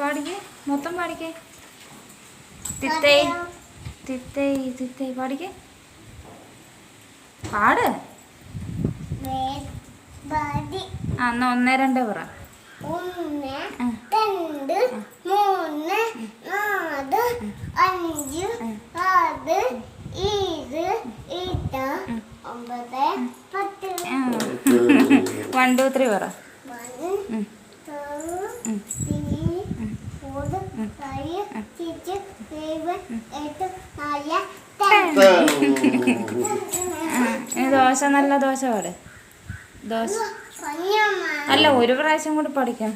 പാടിക്കേ, മൊത്തം പാടിക്കേ. തിത്തൈ തിത്തൈ തിത്തൈ പാടിക്കേ, പാട്. എന്നാ 1 2 പറ. 1 2 3 4 5 6 7 8 9 10. 1 2 3 പറ. 1 2 3 4 5 6 7 8 9 10. ദോശ, നല്ല ദോശ പാട്. ദോശ അല്ല, ഒരു പ്രാവശ്യം കൂടി പഠിക്കാം.